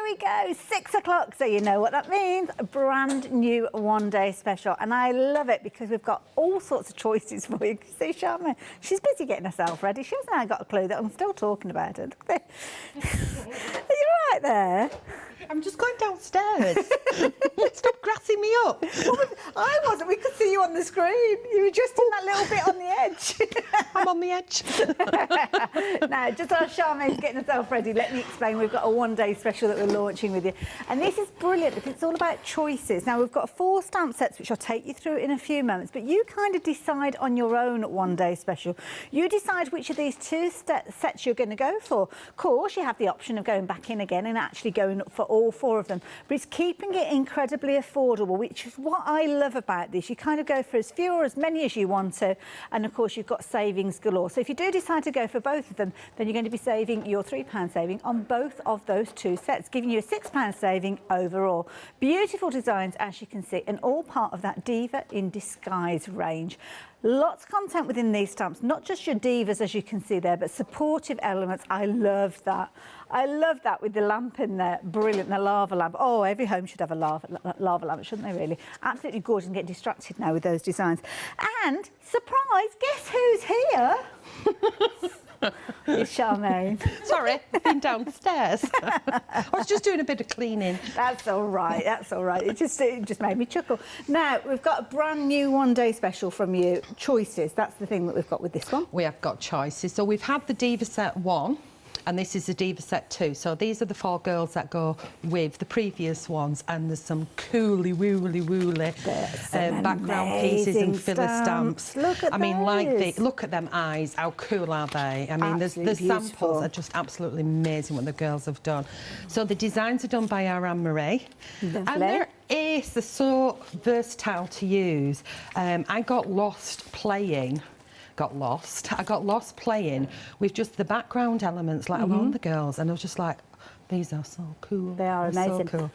we go, 6 o'clock, so you know what that means. A brand new one-day special, and I love it because we've got all sorts of choices for you. See, Charmaine, she's busy getting herself ready. She hasn't got a clue that I'm still talking about it. Are you right there? I'm just going downstairs. Stop grassing me up. I wasn't. We could see you on the screen. You were just in that little bit on the edge. I'm on the edge. Now, just as Charmaine's getting herself ready, let me explain. We've got a one-day special that we're launching with you. And this is brilliant because it's all about choices. Now, we've got 4 stamp sets, which I'll take you through in a few moments. But you kind of decide on your own one-day special. You decide which of these 2 sets you're going to go for. Of course, you have the option of going back in again and actually going for all 4 of them, but it's keeping it incredibly affordable, which is what I love about this. You kind of go for as few or as many as you want to, and of course you've got savings galore. So if you do decide to go for both of them, then you're going to be saving your £3 saving on both of those 2 sets, giving you a £6 saving overall. Beautiful designs, as you can see, and all part of that Diva in Disguise range. Lots of content within these stamps, not just your divas, as you can see there, but supportive elements. I love that. I love that with the lamp in there. Brilliant, the lava lamp. Oh, every home should have a lava lamp, shouldn't they, really? Absolutely gorgeous, and get distracted now with those designs. And, surprise, guess who's here? It's Charmaine. Sorry, I've been downstairs. I was just doing a bit of cleaning. That's all right, that's all right. It just made me chuckle. Now, we've got a brand new one-day special from you. Choices, that's the thing that we've got with this one. We have got choices. So we've had the Diva set 1. And this is the Diva set 2. So these are the 4 girls that go with the previous ones, and there's some cooly, woolly background pieces and filler stamps. Look at look at them eyes. How cool are they? I mean, the samples are just absolutely amazing what the girls have done. So the designs are done by our Anne-Marie. And they're ace. They're so versatile to use. I got lost playing. I got lost playing with just the background elements, let alone the girls, and I was just like, these are so cool. They are amazing. So cool.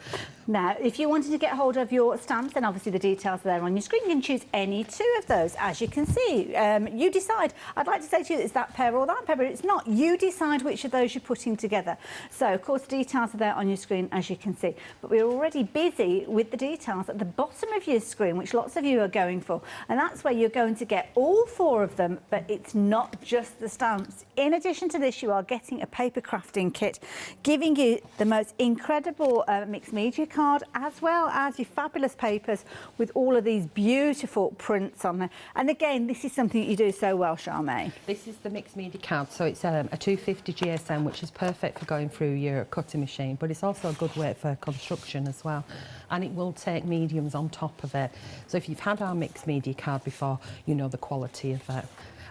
Now, if you wanted to get hold of your stamps, then obviously the details are there on your screen. You can choose any 2 of those, as you can see. You decide. I'd like to say to you that it's that pair or that pair, but it's not. You decide which of those you're putting together. So, of course, the details are there on your screen, as you can see. But we're already busy with the details at the bottom of your screen, which lots of you are going for. And that's where you're going to get all 4 of them, but it's not just the stamps. In addition to this, you are getting a paper crafting kit, giving you the most incredible mixed media card, as well as your fabulous papers with all of these beautiful prints on there. And again, this is something that you do so well, Charmaine. This is the mixed media card, so it's a 250 GSM, which is perfect for going through your cutting machine, but it's also a good way for construction as well. And it will take mediums on top of it. So if you've had our mixed media card before, you know the quality of it.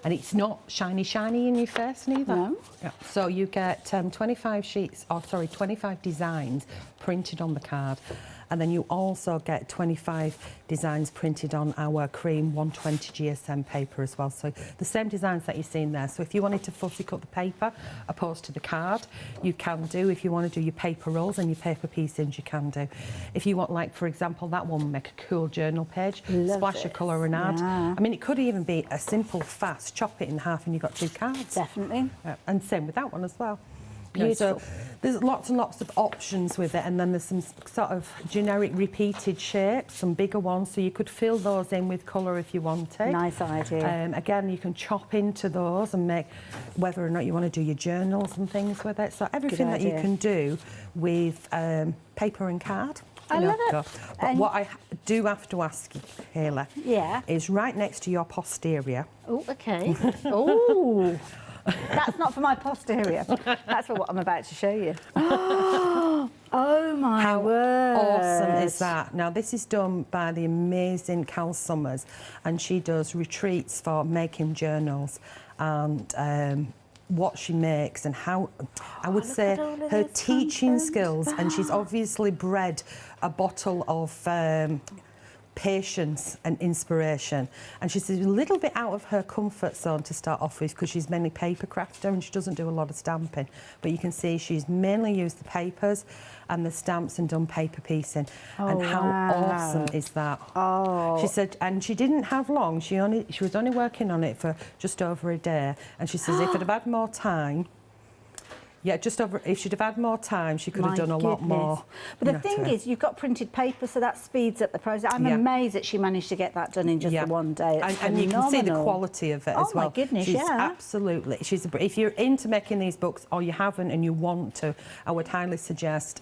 And it's not shiny in your face neither. No. Yeah. So you get 25 designs printed on the card, and then you also get 25 designs printed on our cream 120 GSM paper as well. So the same designs that you've seen there. So if you wanted to fussy cut the paper opposed to the card, you can do. If you want to do your paper rolls and your paper piecings, you can do. If you want, like, for example, that one, make a cool journal page, splash of colour and add. Yeah. I mean, it could even be a simple, fast, chop it in half and you've got 2 cards. Definitely. And same with that one as well. Beautiful. So there's lots and lots of options with it, and then there's some sort of generic repeated shapes, some bigger ones, so you could fill those in with colour if you wanted. Nice idea. Again, you can chop into those and make whether or not you want to do your journals and things with it. So everything that you can do with paper and card. I love it. But what I do have to ask you, Hayley, is right next to your posterior. Oh, okay. Oh. That's not for my posterior. That's for what I'm about to show you. Oh my word. How awesome is that? Now, this is done by the amazing Cal Summers, and she does retreats for making journals, and what she makes and how, I would say, her teaching skills, and she's obviously bred a bottle of patience and inspiration, and she's a little bit out of her comfort zone to start off with because she's mainly paper crafter and she doesn't do a lot of stamping, but you can see she's mainly used the papers and the stamps and done paper piecing. And how awesome is that? She said, and she didn't have long, she was only working on it for just over a day, and she says if I'd have had more time, Yeah, just over. If she'd have had more time, she could have done a lot more. But the thing is, you've got printed paper, so that speeds up the process. I'm amazed that she managed to get that done in just the one day. And you can see the quality of it as well. Oh my goodness, she's absolutely. If you're into making these books or you haven't and you want to, I would highly suggest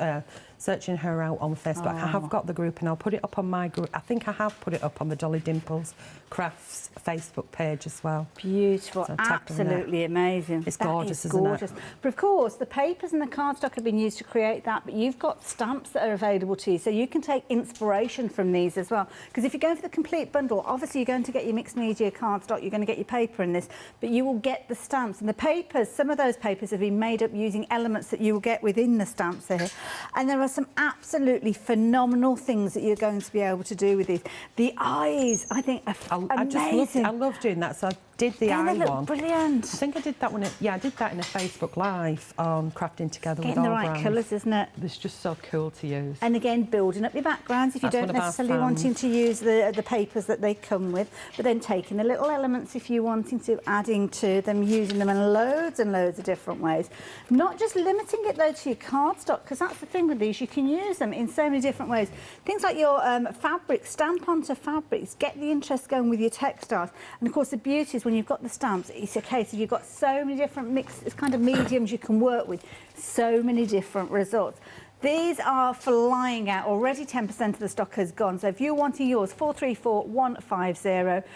searching her out on Facebook. I have got the group and I'll put it up on my group. I think I have put it up on the Dolly Dimples Crafts Facebook page as well. Beautiful, so absolutely amazing. It's gorgeous, isn't it? But of course, the papers and the cardstock have been used to create that, but you've got stamps that are available to you, so you can take inspiration from these as well. Because if you're going for the complete bundle, obviously you're going to get your mixed media cardstock, you're going to get your paper in this, but you will get the stamps. And the papers, some of those papers have been made up using elements that you will get within the stamps here. And there are some absolutely phenomenal things that you're going to be able to do with these. The eyes, I think, are amazing. I love doing that. So I did the eye one. Brilliant. I think I did that one. I did that in a Facebook Live on Crafting Together with Getting all the right brands. colours, isn't it? It's just so cool to use. And again, building up your backgrounds if you don't necessarily wanting to use the papers that they come with, but then taking the little elements if you're wanting to, adding to them, using them in loads and loads of different ways. Not just limiting it though to your cardstock, because that's the thing with these, you can use them in so many different ways. Things like your fabrics, stamp onto fabrics, get the interest going with your textiles. And of course the beauty is when you've got the stamps, it's a case of you've got so many different mixed kind of mediums you can work with, so many different results. These are flying out. Already 10% of the stock has gone. So if you're wanting yours, 434150.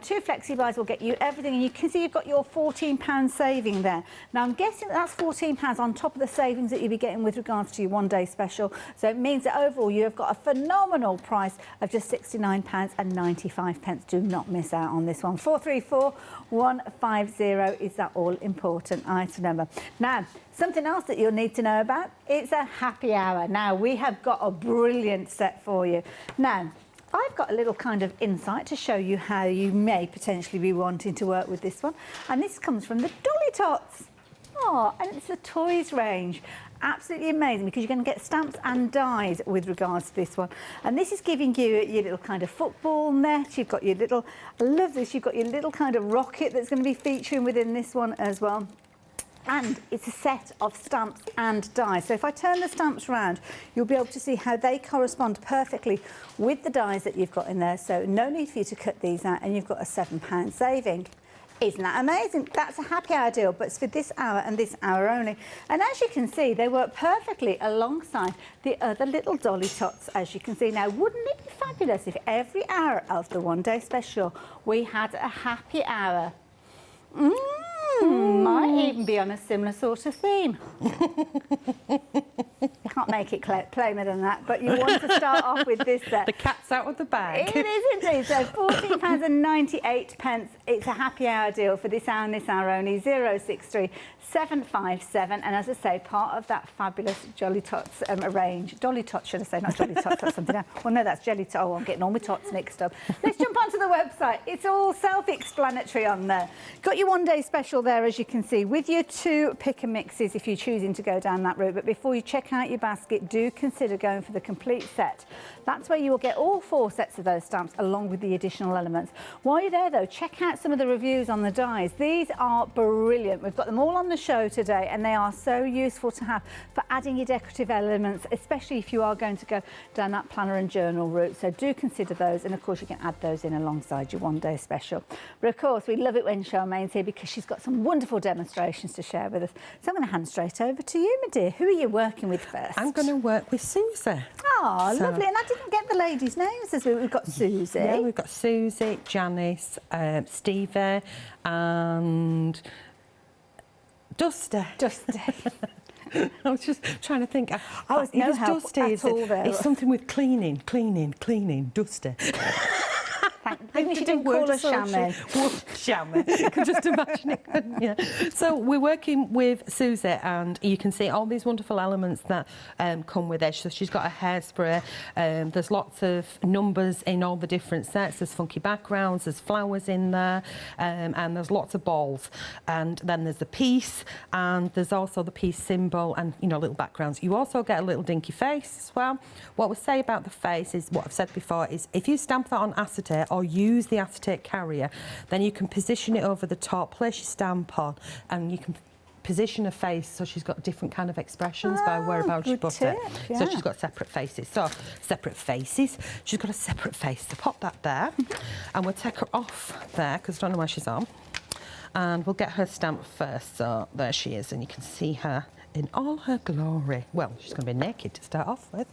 2 flexi buys will get you everything. And you can see you've got your £14 saving there. Now, I'm guessing that's £14 on top of the savings that you'll be getting with regards to your one-day special. So it means that overall you've got a phenomenal price of just £69.95. Do not miss out on this one. 434150 is that all-important item number. Now, something else that you'll need to know about, it's a happy hour. Now, we have got a brilliant set for you. Now, I've got a little kind of insight to show you how you may potentially be wanting to work with this one. And this comes from the Dolly Tots. Oh, and it's the toys range. Absolutely amazing, because you're going to get stamps and dies with regards to this one. And this is giving you your little kind of football net. You've got your little, I love this, you've got your little kind of rocket that's going to be featuring within this one as well. And it's a set of stamps and dies. So if I turn the stamps around, you'll be able to see how they correspond perfectly with the dies that you've got in there. So no need for you to cut these out, and you've got a £7 saving. Isn't that amazing? That's a happy hour deal, but it's for this hour and this hour only. And as you can see, they work perfectly alongside the other little Dolly Tots, as you can see. Now, wouldn't it be fabulous if every hour of the one-day special we had a happy hour? Might even be on a similar sort of theme. You can't make it plainer than that, but you want to start off with this set. The cat's out of the bag. It is indeed. So £14.98. It's a happy hour deal for this hour and this hour only. 063757. And as I say, part of that fabulous Jolly Tots range. Dolly Tots, should I say, not Jolly Tots, that's something else. Well, no, that's Jelly Tots. Oh, I'm getting all my tots mixed up. Let's jump onto the website. It's all self-explanatory on there. Got your one-day special there, as you can see, with your 2 pick and mixes if you're choosing to go down that route. But before you check out your basket, do consider going for the complete set. That's where you will get all 4 sets of those stamps along with the additional elements. While you're there though, check out some of the reviews on the dies. These are brilliant. We've got them all on the show today, and they are so useful to have for adding your decorative elements, especially if you are going to go down that planner and journal route. So do consider those, and of course you can add those in alongside your one-day special. But of course we love it when Charmaine's here, because she's got some wonderful demonstrations to share with us. So I'm going to hand straight over to you, my dear. Who are you working with first? I'm going to work with Susie. Oh, lovely. And I didn't get the ladies' names as we've got Susie. Yeah, we've got Susie, Janice, Stevie and Dusty. Dusty. I was just trying to think. Oh, it's no help Dusty, at all there. It's something with cleaning, Dusty. Maybe she didn't call us Charmaine. Charmaine. You can just imagine it. Yeah. So we're working with Susie, and you can see all these wonderful elements that come with it. So she's got a hairspray. There's lots of numbers in all the different sets. There's funky backgrounds. There's flowers in there, and there's lots of balls. And then there's the piece, and there's also the piece symbol, and little backgrounds. You also get a little dinky face as well. What we say about the face is what I've said before: is if you stamp that on acetate or use the acetate carrier, then you can position it over the top, place your stamp on, and you can position her face so she's got different kind of expressions by whereabouts she put it. Yeah. So she's got separate faces. So separate faces. She's got a separate face. So pop that there, and we'll take her off there because I don't know where she's on, and we'll get her stamp first. So there she is, and you can see her in all her glory. Well, she's going to be naked to start off with.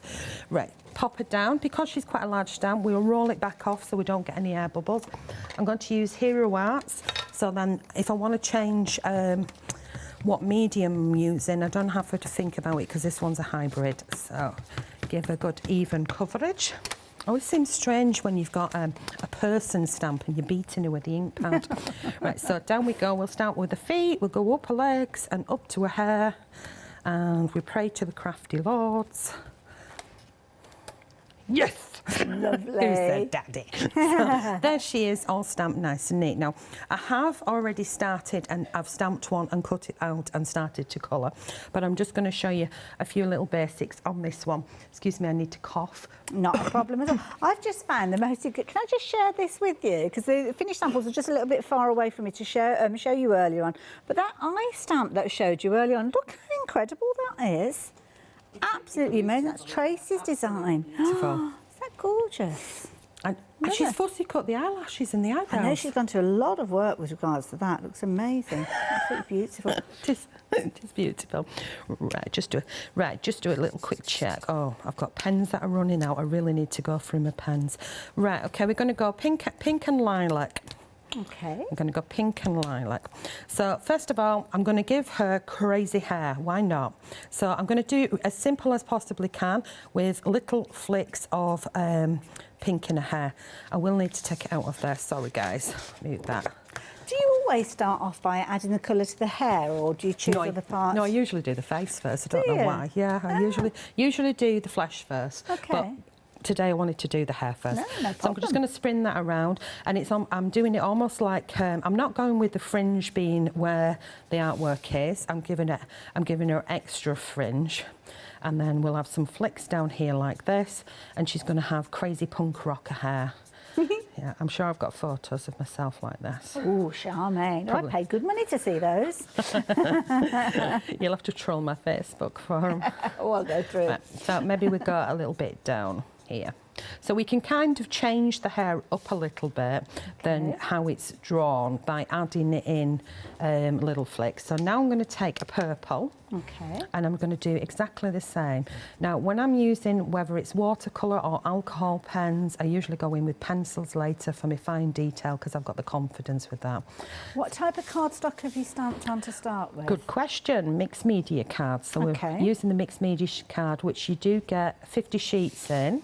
Right, pop her down. Because she's quite a large stamp, we'll roll it back off so we don't get any air bubbles. I'm going to use Hero Arts, so then if I want to change what medium I'm using, I don't have to think about it because this one's a hybrid. So give a good even coverage. Always seems strange when you've got a person stamp and you're beating her with the ink pad. Right, so down we go. We'll start with the feet, we'll go up her legs and up to her hair, and we pray to the crafty lords. Yes! Lovely. Who's their daddy? So there she is, all stamped nice and neat. Now, I have already started, and I've stamped one and cut it out and started to colour, but I'm just going to show you a few little basics on this one. Excuse me, I need to cough. Not a problem at all. I've just found the most... Can I just share this with you? Because the finished samples are just a little bit far away from me to show you earlier on. But that eye stamp that I showed you earlier on, look how incredible that is. Absolutely amazing. That's Tracy's design. Beautiful. Is that gorgeous? And she's fussy cut the eyelashes and the eyebrows. I know she's gone to a lot of work with regards to that. Looks amazing. Absolutely beautiful. Just beautiful. Right, just do a little quick check. Oh, I've got pens that are running out. I really need to go through my pens. Right, okay, we're going to go pink and lilac. Okay. I'm going to go pink and lilac. So first of all, I'm going to give her crazy hair. Why not? So I'm going to do as simple as possibly can with little flicks of pink in her hair. I will need to take it out of there. Sorry, guys. Move that. Do you always start off by adding the colour to the hair, or do you choose other parts? No, I usually do the face first. I don't know why. Yeah, I usually do the flesh first. Okay. But today I wanted to do the hair first. No problem. So I'm just going to spin that around, and I'm doing it almost like I'm not going with the fringe being where the artwork is. I'm giving her extra fringe, and then we'll have some flicks down here like this, and she's going to have crazy punk rocker hair. Yeah, I'm sure I've got photos of myself like this. Oh, Charmaine. I paid good money to see those. You'll have to troll my Facebook for them. Oh, I'll go through. Right, so maybe we go a little bit down here. So we can kind of change the hair up a little bit than how it's drawn by adding it in little flicks. So now I'm going to take a purple, and I'm going to do exactly the same. Now, when I'm using, whether it's watercolour or alcohol pens, I usually go in with pencils later for my fine detail because I've got the confidence with that. What type of cardstock have you stamped on to start with? Good question. Mixed media cards. So we're using the mixed media card, which you do get 50 sheets in.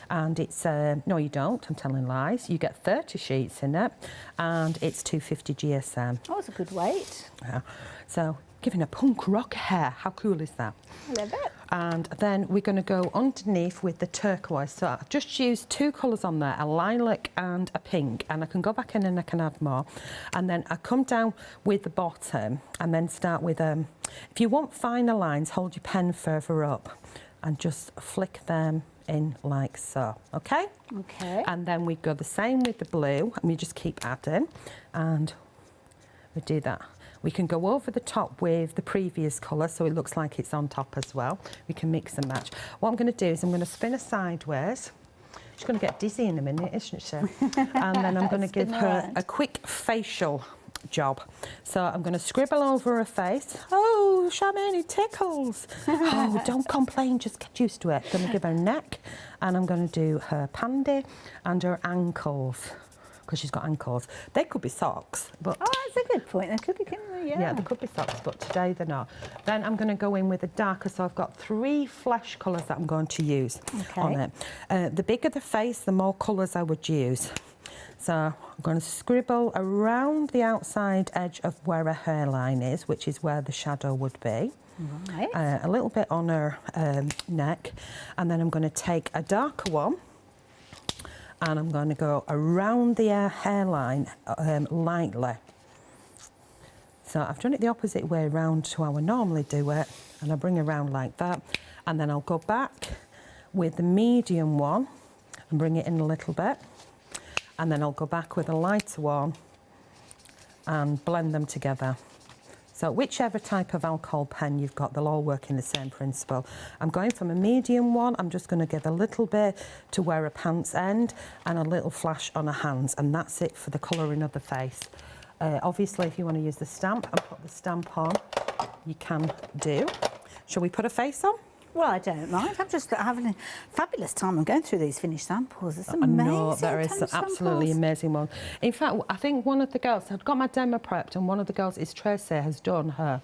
And it's, no you don't, I'm telling lies, you get 30 sheets in it, and it's 250 GSM. Oh, it's a good weight. Yeah. So, giving a punk rock hair, how cool is that? I love it. And then we're going to go underneath with the turquoise. So I've just used two colours on there, a lilac and a pink, and I can go back in and I can add more. And then I come down with the bottom and then start with, if you want finer lines, hold your pen further up and just flick them in like so, okay? Okay. And then we go the same with the blue, and we just keep adding, and we do that. We can go over the top with the previous colour, so it looks like it's on top as well. We can mix and match. What I'm going to do is I'm going to spin her sideways. She's going to get dizzy in a minute, isn't she? And then I'm going to give her a quick facial job. So I'm going to scribble over her face. Oh, Charmaine, it tickles. Oh, don't complain, just get used to it. I'm going to give her neck, and I'm going to do her pandy and her ankles, because she's got ankles. They could be socks, but... Oh, that's a good point. They could be, yeah, they could be socks, but today they're not. Then I'm going to go in with a darker, so I've got 3 flesh colours that I'm going to use on it. The bigger the face, the more colours I would use. So I'm going to scribble around the outside edge of where her hairline is, which is where the shadow would be. Right. A little bit on her neck, and then I'm going to take a darker one, and I'm going to go around the hairline lightly. So I've done it the opposite way around to how I normally do it, and I bring around like that, and then I'll go back with the medium one and bring it in a little bit. And then I'll go back with a lighter one and blend them together. So whichever type of alcohol pen you've got, they'll all work in the same principle. I'm going from a medium one. I'm just going to give a little bit to where a pants end and a little flash on her hands, and that's it for the colouring of the face. Obviously, if you want to use the stamp and put the stamp on, you can do. Shall we put a face on? Well, I don't mind. I'm just having a fabulous time. I'm going through these finished samples. There's some amazing No, there is some absolutely amazing one. In fact, I think one of the girls, I've got my demo prepped, and one of the girls is Tracy, has done her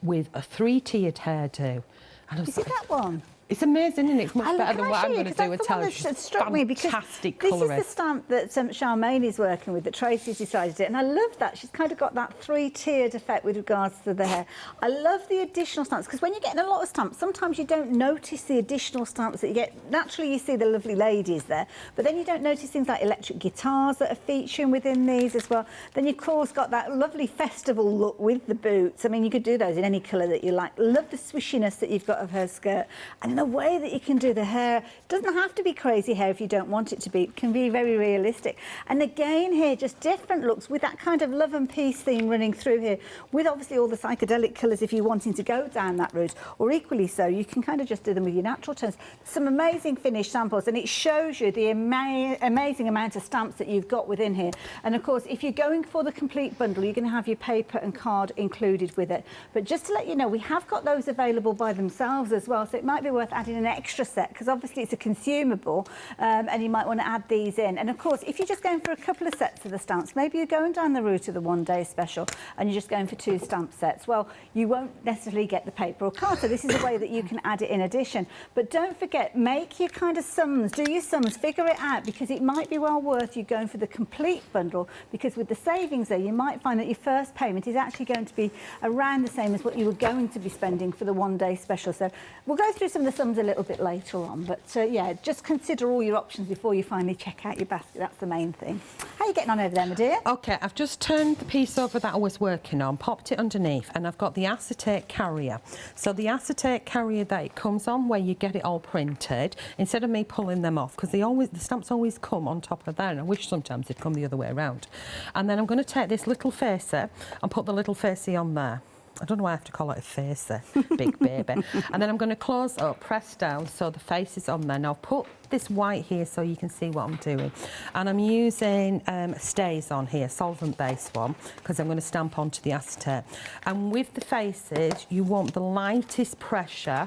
with a 3-tiered hairdo. And Is it that one? It's amazing, isn't it? It's much better than what I'm going to do. It struck me because fantastic this colourist. is the stamp that Charmaine is working with, that Tracy's decided it, and I love that. She's kind of got that 3-tiered effect with regards to the hair. I love the additional stamps, because when you're getting a lot of stamps, sometimes you don't notice the additional stamps that you get. Naturally, you see the lovely ladies there, but then you don't notice things like electric guitars that are featuring within these as well. Then you, of course, got that lovely festival look with the boots. I mean, you could do those in any colour that you like. Love the swishiness that you've got of her skirt, and the way that you can do the hair. Doesn't have to be crazy hair if you don't want it to be. It can be very realistic. And again here, just different looks with that kind of love and peace theme running through here, with obviously all the psychedelic colours if you're wanting to go down that route, or equally so, you can kind of just do them with your natural tones. Some amazing finished samples, and it shows you the amazing amount of stamps that you've got within here. And of course, if you're going for the complete bundle, you're going to have your paper and card included with it. But just to let you know, we have got those available by themselves as well, so it might be worth adding an extra set, because obviously it's a consumable, and you might want to add these in. And of course, if you're just going for a couple of sets of the stamps, maybe you're going down the route of the one-day special and you're just going for 2 stamp sets, well, you won't necessarily get the paper or card, so this is a way that you can add it in addition. But don't forget, make your kind of sums, do your sums, figure it out, because it might be well worth you going for the complete bundle, because with the savings there, you might find that your first payment is actually going to be around the same as what you were going to be spending for the one-day special. So we'll go through some of the sums a little bit later on, but yeah, just consider all your options before you finally check out your basket. That's the main thing. How are you getting on over there, my dear? Okay, I've just turned the piece over that I was working on, popped it underneath, and I've got the acetate carrier. So the acetate carrier that it comes on, where you get it all printed, instead of me pulling them off, because the stamps always come on top of there, and I wish sometimes they'd come the other way around. And then I'm going to take this little facer and put the little facey on there. I don't know why I have to call it a facer, big baby. And then I'm going to close up, press down, so the face is on there. Now I've put this white here so you can see what I'm doing. And I'm using Stays on here, solvent-based one, because I'm going to stamp onto the acetate. And with the faces, you want the lightest pressure,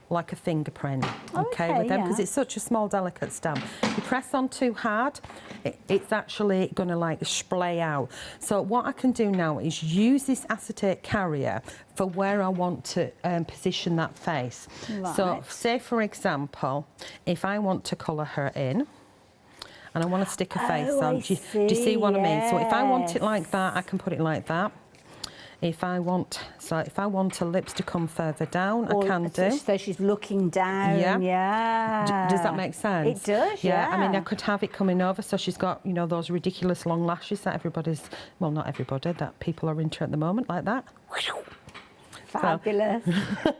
like a fingerprint, okay with them, because it's such a small, delicate stamp. You press on too hard, it's actually going to like splay out. So what I can do now is use this acetate carrier for where I want to position that face. Right. So say, for example, if I want to colour her in, and I want to stick a face on, do you see what I mean? So if I want it like that, I can put it like that. If I want her lips to come further down, I can do. So she's looking down. Yeah. Does that make sense? It does. Yeah. I mean, I could have it coming over, so she's got, you know, those ridiculous long lashes that everybody's, well, not everybody, that people are into at the moment, like that. Fabulous. So,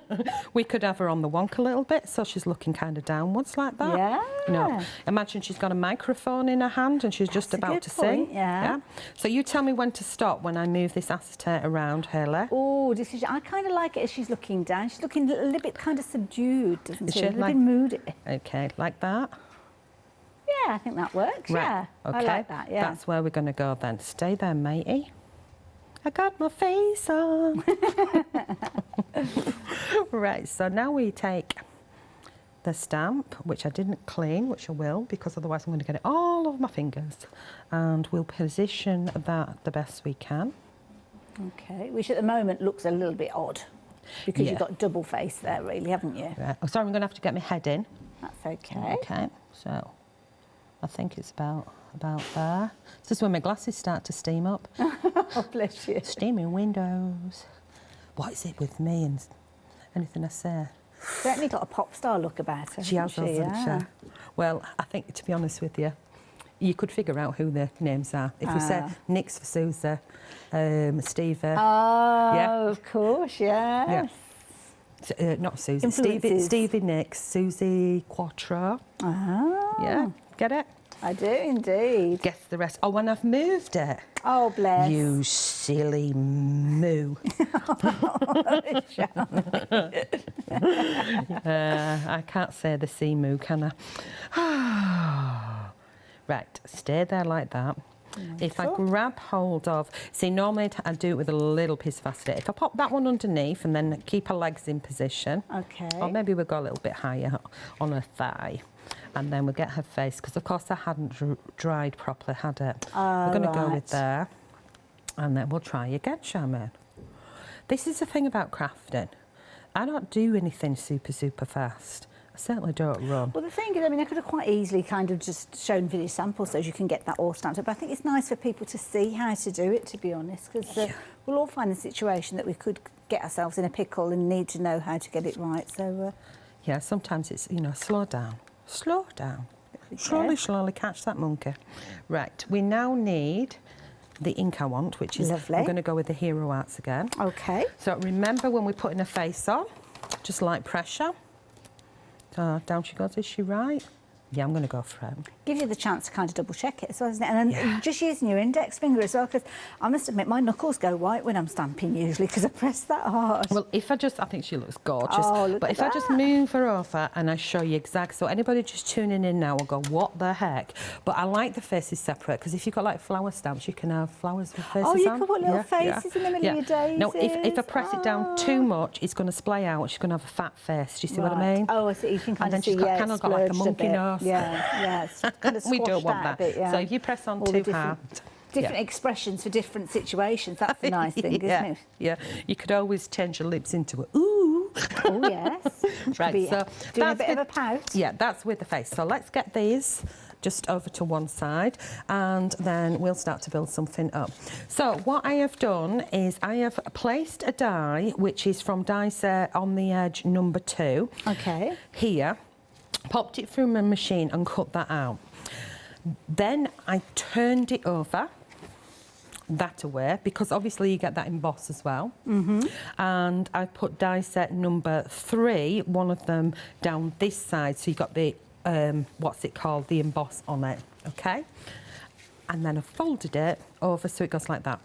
we could have her on the wonk a little bit, so she's looking kind of downwards like that. Yeah. You know, imagine she's got a microphone in her hand and she's just about to sing. Yeah. So you tell me when to stop when I move this acetate around, Haley. Oh, I kind of like it as she's looking down. She's looking a little bit kind of subdued, doesn't she? A little bit moody. Okay, like that. Yeah, I think that works. Right. Yeah. Okay. I like that. Yeah. That's where we're going to go then. Stay there, matey. I got my face on. Right, so now we take the stamp, which I didn't clean, which I will, because otherwise I'm going to get it all over my fingers. And we'll position that the best we can. Okay, which at the moment looks a little bit odd, because you've got double face there, really, haven't you? Right. Oh, sorry, I'm going to have to get my head in. That's okay. Okay, so I think it's about there. This is when my glasses start to steam up. Oh, bless you. Steaming windows. What is it with me and anything I say? Certainly got a pop star look about her. She has, hasn't she? Well, I think, to be honest with you, you could figure out who their names are. If we say Nick's for Susie, Stevie. Oh, yeah. Of course, yes. Yeah. Not Susie. Stevie Nicks, Susie Quattro. Oh. Yeah, get it? I do indeed. Guess the rest. Oh, and I've moved it. Oh, bless. You silly moo. I can't say the sea moo, can I? Right, stay there like that. If I grab hold of... See, normally I do it with a little piece of acetate. If I pop that one underneath and then keep her legs in position. Okay. Or maybe we'll go a little bit higher on her thigh. And then we'll get her face, because of course I hadn't dried properly, had it? We're going to go with there. And then we'll try again, Charmaine. This is the thing about crafting. I don't do anything super fast. I certainly don't run. Well, the thing is, I mean, I could have quite easily kind of just shown video samples so you can get that all stamped up. But I think it's nice for people to see how to do it, to be honest, because we'll all find the situation that we could get ourselves in a pickle and need to know how to get it right. So, yeah, sometimes it's, you know, slow down. Slow down. Slowly catch that monkey. Right, we now need the ink I want, which is... Lovely. I'm going to go with the Hero Arts again. Okay. So remember when we're putting a face on, just light pressure. Down she goes, is she right? Yeah, I'm going to go for it. Gives you the chance to kind of double check it as well, doesn't it? And then just using your index finger as well, because I must admit my knuckles go white when I'm stamping usually because I press that hard. Well, if I think she looks gorgeous. Oh, look but if I just move her over and I show you exactly, so anybody just tuning in now will go, what the heck? But I like the faces separate, because if you've got like flower stamps, you can have flowers with faces on. Oh, you can put little faces in the middle of your daisies. No, if I press it down too much, it's going to splay out. She's going to have a fat face. Do you see what I mean? Oh, I see. You can kind and of then see, she's got, kind of got like a monkey nose. Yeah, it's kind of we don't want that. A bit, yeah. So if you press on all too hard... Different expressions for different situations. That's the nice thing, isn't it? Yeah, you could always change your lips into a ooh. Oh, yes. Right, so doing a bit of a pout. Yeah, that's with the face. So let's get these just over to one side, and then we'll start to build something up. So what I have done is I have placed a die, which is from die set on the edge number 2. Okay. Here, popped it through my machine and cut that out. Then I turned it over that away, because obviously you get that emboss as well. And I put die set number 3, one of them down this side, so you got the what's it called, the emboss on it, okay? And then I folded it over so it goes like that.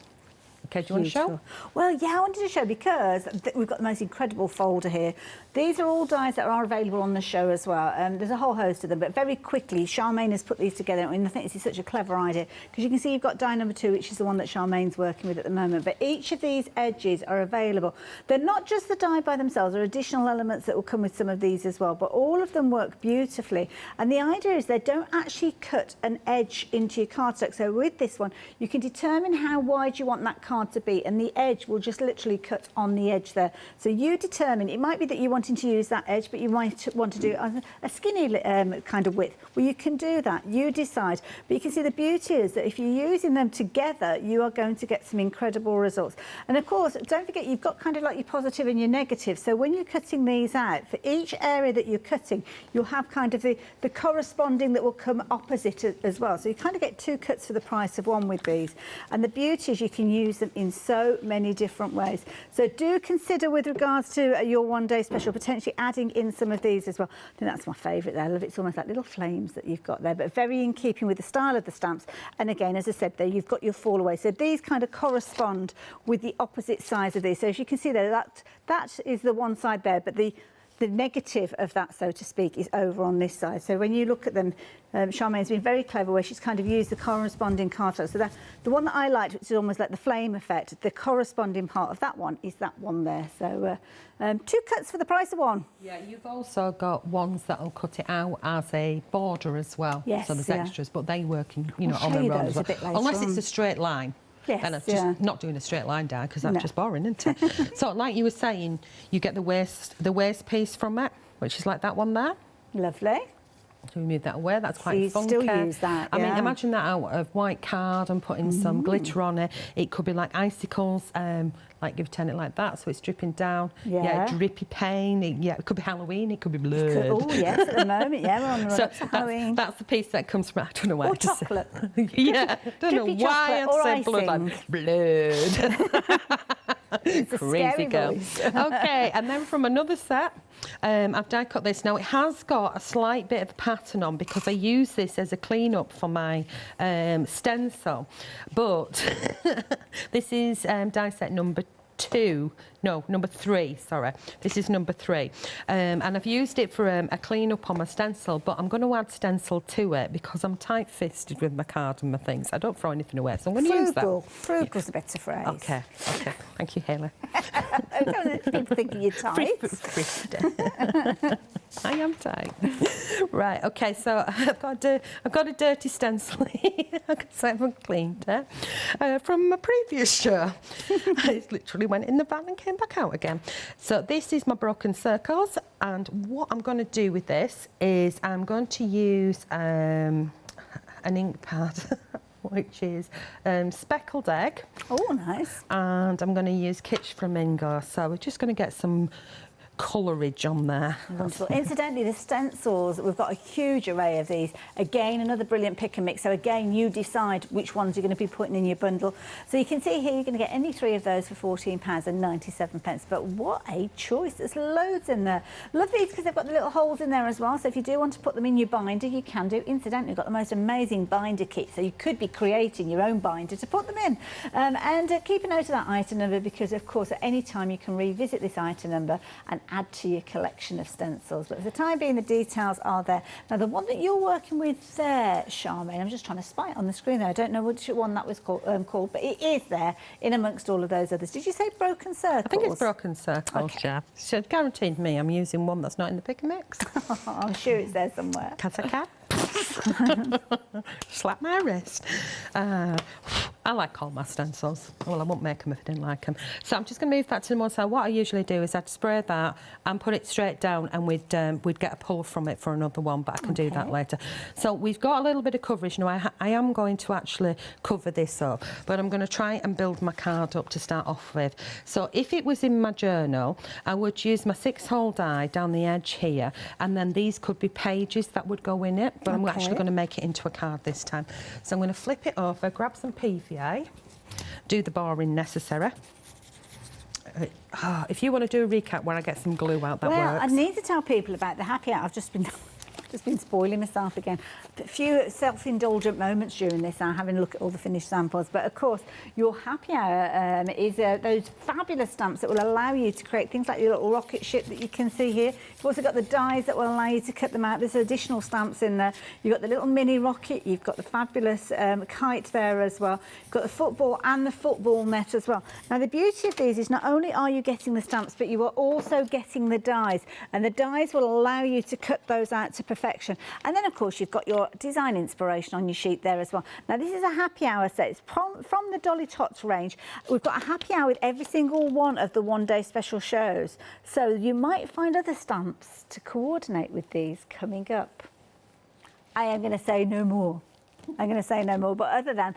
Okay, do you want to show? Well, yeah, I wanted to show because we've got the most incredible folder here. These are all dies that are available on the show as well. There's a whole host of them, but very quickly, Charmaine has put these together, and I think this is such a clever idea, because you can see you've got die number 2, which is the one that Charmaine's working with at the moment, but each of these edges are available. They're not just the die by themselves, there are additional elements that will come with some of these as well, but all of them work beautifully. And the idea is they don't actually cut an edge into your cardstock. So with this one, you can determine how wide you want that card to be, and the edge will just literally cut on the edge there. So you determine, it might be that you're wanting to use that edge, but you might want to do it on a skinny kind of width. Well, you can do that, you decide. But you can see the beauty is that if you're using them together, you are going to get some incredible results. And of course, don't forget, you've got kind of like your positive and your negative. So when you're cutting these out, for each area that you're cutting, you'll have kind of the corresponding that will come opposite as well. So you kind of get 2 cuts for the price of one with these. And the beauty is you can use them in so many different ways. So do consider, with regards to your one-day special, potentially adding in some of these as well. I think that's my favourite there. I love it. It's almost like little flames that you've got there, but very in keeping with the style of the stamps. And again, as I said there, you've got your fall away. So these kind of correspond with the opposite sides of these. So as you can see there, that is the one side there, but the negative of that, so to speak, is over on this side. So when you look at them, Charmaine's been very clever where she's kind of used the corresponding cardstock. So that, the one that I liked, which is almost like the flame effect, the corresponding part of that one is that one there. So 2 cuts for the price of 1. Yeah, you've also got ones that'll cut it out as a border as well. Yes, so there's extras, but they work in, I'll on their show you own those as well. a bit later Unless it's on. a straight line. Yes, And it's just not doing a straight line down, because that's just boring, isn't it? So like you were saying, you get the waist piece from it, which is like that one there. Lovely. So we move that away. That's quite So you funky. still use that, I mean, imagine that out of white card and putting some glitter on it. It could be like icicles, like you've turned it like that, so it's dripping down. Yeah. Drippy paint. It could be Halloween. It could be blood. Oh yes, at the moment, yeah, we're on the run up to Halloween. That's the piece that comes from. I don't know why. Or chocolate. Yeah, I don't know Drippy why chocolate or I said blood. icing. Like blood. It's a Crazy scary girl. voice. Okay, and then from another set, I've die cut this. Now, it has got a slight bit of pattern on because I use this as a clean-up for my stencil. But this is die set number 3, sorry. This is number 3. And I've used it for a clean-up on my stencil, but I'm going to add stencil to it because I'm tight-fisted with my card and my things. I don't throw anything away, so I'm going to use that. Frugal's a better phrase. Okay. Thank you, Hayley. Don't let people think you're tight. I am tight. Right, okay, so I've got a dirty stencil here because I haven't cleaned it from my previous show. It literally went in the van and came back out again. So this is my broken circles, and what I'm going to do with this is I'm going to use an ink pad which is speckled egg. Oh, nice. And I'm going to use Kitsch Flamingo, so we're just going to get some colourage on there. Wonderful. Incidentally, the stencils, we've got a huge array of these. Again, another brilliant pick and mix. So again, you decide which ones you're going to be putting in your bundle. So you can see here, you're going to get any 3 of those for £14.97. But what a choice. There's loads in there. Love these because they've got the little holes in there as well. So if you do want to put them in your binder, you can do. Incidentally, you've got the most amazing binder kit. So you could be creating your own binder to put them in. Keep a note of that item number because, of course, at any time you can revisit this item number and add to your collection of stencils. But for the time being, the details are there. Now, the one that you're working with there, Charmaine, I'm just trying to spy it on the screen there. I don't know which one that was called, but it is there in amongst all of those others. Did you say broken circles? I think it's broken circles, okay. yeah. She guaranteed me I'm using one that's not in the pick and mix. I'm sure it's there somewhere. Cause I can. Slap my wrist. I like all my stencils. Well, I won't make them if I didn't like them. So I'm just going to move that to the one side. What I usually do is I'd spray that and put it straight down, and we'd get a pull from it for another one, but I can do that later. So we've got a little bit of coverage now. I am going to actually cover this up, but I'm going to try and build my card up to start off with. So if it was in my journal, I would use my 6-hole die down the edge here, and then these could be pages that would go in it, but I'm actually going to make it into a card this time. So I'm going to flip it over, grab some PVA, do the boring necessary. If you want to do a recap where I get some glue out, that works. Well, I need to tell people about the happy hour. I've just been spoiling myself again. A few self-indulgent moments during this now, having a look at all the finished samples. But of course, your happy hour is those fabulous stamps that will allow you to create things like your little rocket ship that you can see here. You've also got the dies that will allow you to cut them out. There's additional stamps in there. You've got the little mini rocket. You've got the fabulous kite there as well. You've got the football and the football net as well. Now, the beauty of these is not only are you getting the stamps, but you are also getting the dies. And the dies will allow you to cut those out to perfection. And then, of course, you've got your design inspiration on your sheet there as well. Now, this is a happy hour set. It's from the Dolly Tots range. We've got a happy hour with every single one of the one-day special shows. So you might find other stamps to coordinate with these coming up. I am going to say no more. I'm going to say no more, but other than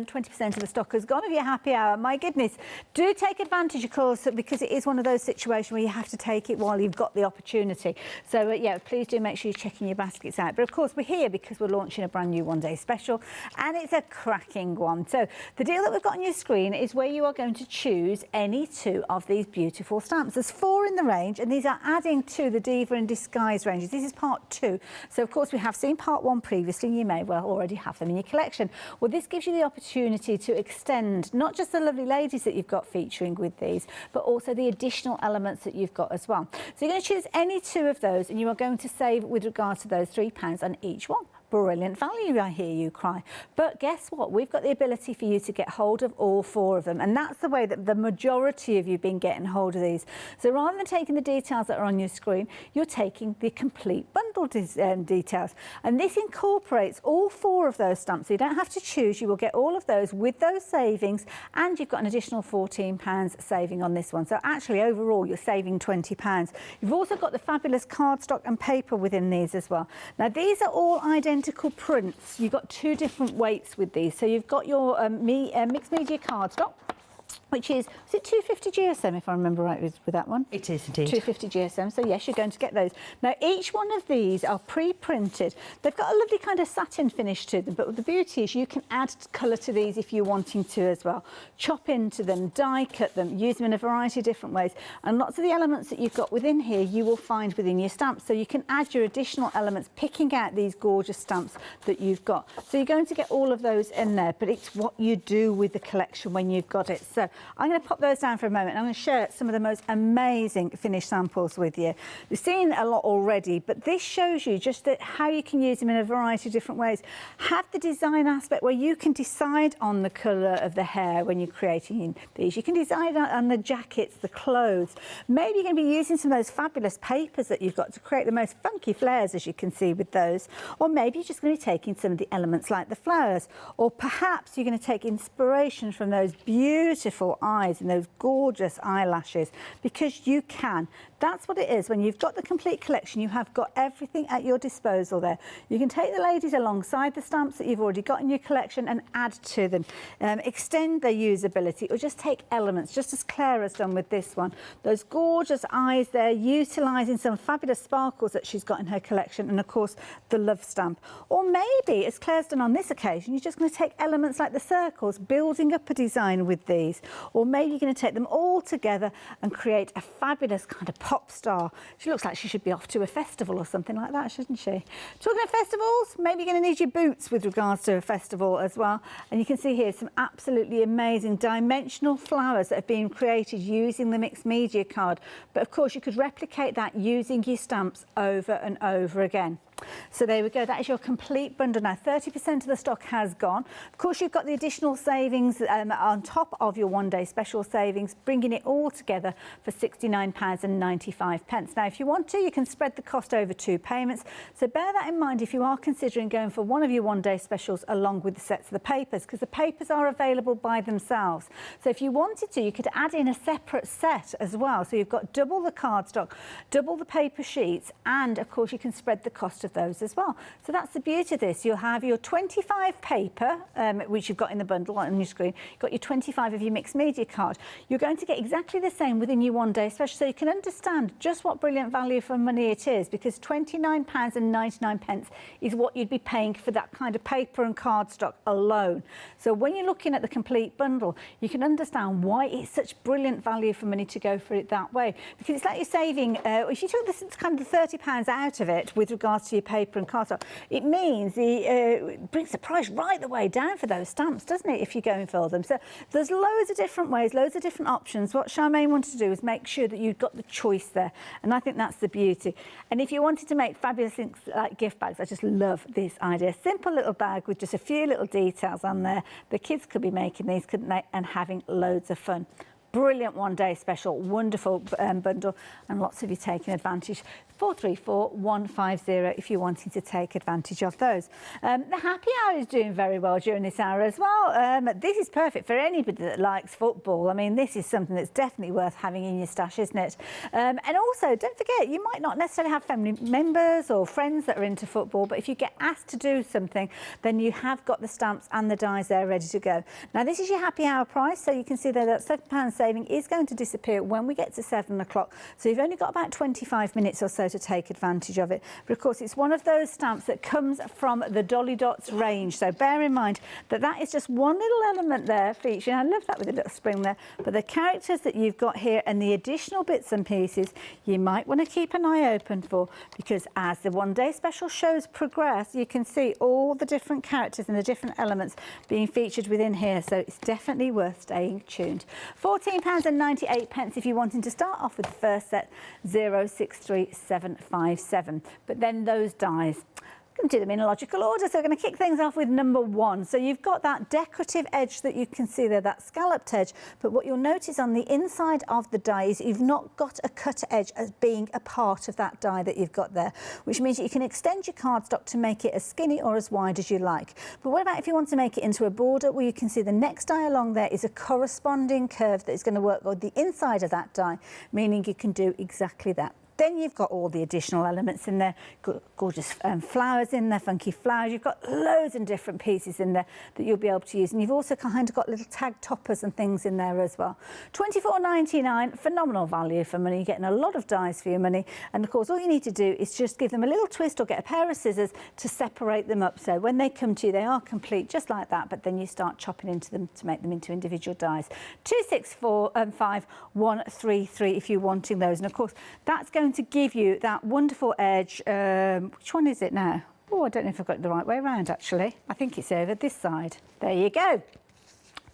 20% of the stock has gone of your happy hour. My goodness, do take advantage, of course, because it is one of those situations where you have to take it while you've got the opportunity. So, yeah, please do make sure you're checking your baskets out. But, of course, we're here because we're launching a brand new one-day special, and it's a cracking one. So the deal that we've got on your screen is where you are going to choose any 2 of these beautiful stamps. There's 4 in the range, and these are adding to the Diva and Disguise ranges. This is part 2. So, of course, we have seen part 1 previously. You may well already have them in your collection. Well, this gives you the opportunity to extend not just the lovely ladies that you've got featuring with these, but also the additional elements that you've got as well. So you're going to choose any 2 of those, and you are going to save with regards to those £3 on each one. Brilliant value, I hear you cry. But guess what? We've got the ability for you to get hold of all 4 of them. And that's the way that the majority of you have been getting hold of these. So rather than taking the details that are on your screen, you're taking the complete bundle details. And this incorporates all 4 of those stamps. So you don't have to choose. You will get all of those with those savings. And you've got an additional £14 saving on this one. So actually, overall, you're saving £20. You've also got the fabulous cardstock and paper within these as well. Now, these are all identical prints. You've got 2 different weights with these. So you've got your mixed media cardstock, which is it 250 GSM, if I remember right with that one? It is indeed. 250 GSM, so yes, you're going to get those. Now, each one of these are pre-printed. They've got a lovely kind of satin finish to them, but the beauty is you can add colour to these if you're wanting to as well. Chop into them, die cut them, use them in a variety of different ways. And lots of the elements that you've got within here, you will find within your stamps. So you can add your additional elements, picking out these gorgeous stamps that you've got. So you're going to get all of those in there, but it's what you do with the collection when you've got it. So I'm going to pop those down for a moment. I'm going to share some of the most amazing finished samples with you. We've seen a lot already, but this shows you just how you can use them in a variety of different ways. Have the design aspect where you can decide on the colour of the hair when you're creating these. You can decide on the jackets, the clothes. Maybe you're going to be using some of those fabulous papers that you've got to create the most funky flares, as you can see with those. Or maybe you're just going to be taking some of the elements like the flowers. Or perhaps you're going to take inspiration from those beautiful eyes and those gorgeous eyelashes, because you can. That's what it is. When you've got the complete collection, you have got everything at your disposal there. You can take the ladies alongside the stamps that you've already got in your collection and add to them, extend their usability, or just take elements, just as Claire has done with this one. Those gorgeous eyes there, utilising some fabulous sparkles that she's got in her collection, and of course the love stamp. Or maybe, as Claire's done on this occasion, you're just going to take elements like the circles, building up a design with these. Or maybe you're going to take them all together and create a fabulous kind of pop star. She looks like she should be off to a festival or something like that, shouldn't she? Talking of festivals, maybe you're going to need your boots with regards to a festival as well. And you can see here some absolutely amazing dimensional flowers that have been created using the mixed media card. But of course, you could replicate that using your stamps over and over again. So there we go, that is your complete bundle. Now 30% of the stock has gone. Of course, you've got the additional savings on top of your one-day special savings, bringing it all together for £69.95. Now, if you want to, you can spread the cost over 2 payments. So bear that in mind if you are considering going for one of your one-day specials along with the sets of the papers, because the papers are available by themselves. So if you wanted to, you could add in a separate set as well. So you've got double the cardstock, double the paper sheets, and of course, you can spread the cost of those as well. So that's the beauty of this. You'll have your 25 paper, which you've got in the bundle on your screen. You've got your 25 of your mixed media card. You're going to get exactly the same within your one-day special, so you can understand just what brilliant value for money it is, because £29.99 is what you'd be paying for that kind of paper and cardstock alone. So when you're looking at the complete bundle, you can understand why it's such brilliant value for money to go for it that way, because it's like you're saving, if you took this kind of the £30 out of it with regards to your paper and cardstock, it means it brings the price right the way down for those stamps, doesn't it, if you go and fill them. So there's loads of different ways, loads of different options. What Charmaine wanted to do is make sure that you've got the choice there, and I think that's the beauty. And if you wanted to make fabulous things like gift bags, I just love this idea. Simple little bag with just a few little details on there. The kids could be making these, couldn't they, and having loads of fun. Brilliant one-day special, wonderful bundle, and lots of you taking advantage. 434150 if you're wanting to take advantage of those. The happy hour is doing very well during this hour as well. This is perfect for anybody that likes football. I mean, this is something that's definitely worth having in your stash, isn't it? And also, don't forget, you might not necessarily have family members or friends that are into football, but if you get asked to do something, then you have got the stamps and the dies there ready to go. Now, this is your happy hour price, so you can see that £7 saving is going to disappear when we get to 7 o'clock. So you've only got about 25 minutes or so to take advantage of it. But of course, it's one of those stamps that comes from the Dolly Dots range. So bear in mind that that is just one little element there featuring. I love that with a little spring there. But the characters that you've got here and the additional bits and pieces, you might want to keep an eye open for, because as the one-day special shows progress, you can see all the different characters and the different elements being featured within here. So it's definitely worth staying tuned. £14.98 if you're wanting to start off with the first set, 063757. But then those dies, I'm going to do them in a logical order. So we're going to kick things off with number 1. So you've got that decorative edge that you can see there, that scalloped edge. But what you'll notice on the inside of the die is you've not got a cut edge as being a part of that die that you've got there, which means that you can extend your cardstock to make it as skinny or as wide as you like. But what about if you want to make it into a border? Well, you can see the next die along there is a corresponding curve that is going to work on the inside of that die, meaning you can do exactly that. Then you've got all the additional elements in there, gorgeous flowers in there, funky flowers. You've got loads of different pieces in there that you'll be able to use. And you've also kind of got little tag toppers and things in there as well. £24.99, phenomenal value for money. You're getting a lot of dies for your money. And of course, all you need to do is just give them a little twist or get a pair of scissors to separate them up. So when they come to you, they are complete just like that. But then you start chopping into them to make them into individual dies. 2645 if you're wanting those. And of course, that's going to give you that wonderful edge. Which one is it now? Oh, I don't know if I've got it the right way around, actually. I think it's over this side. There you go.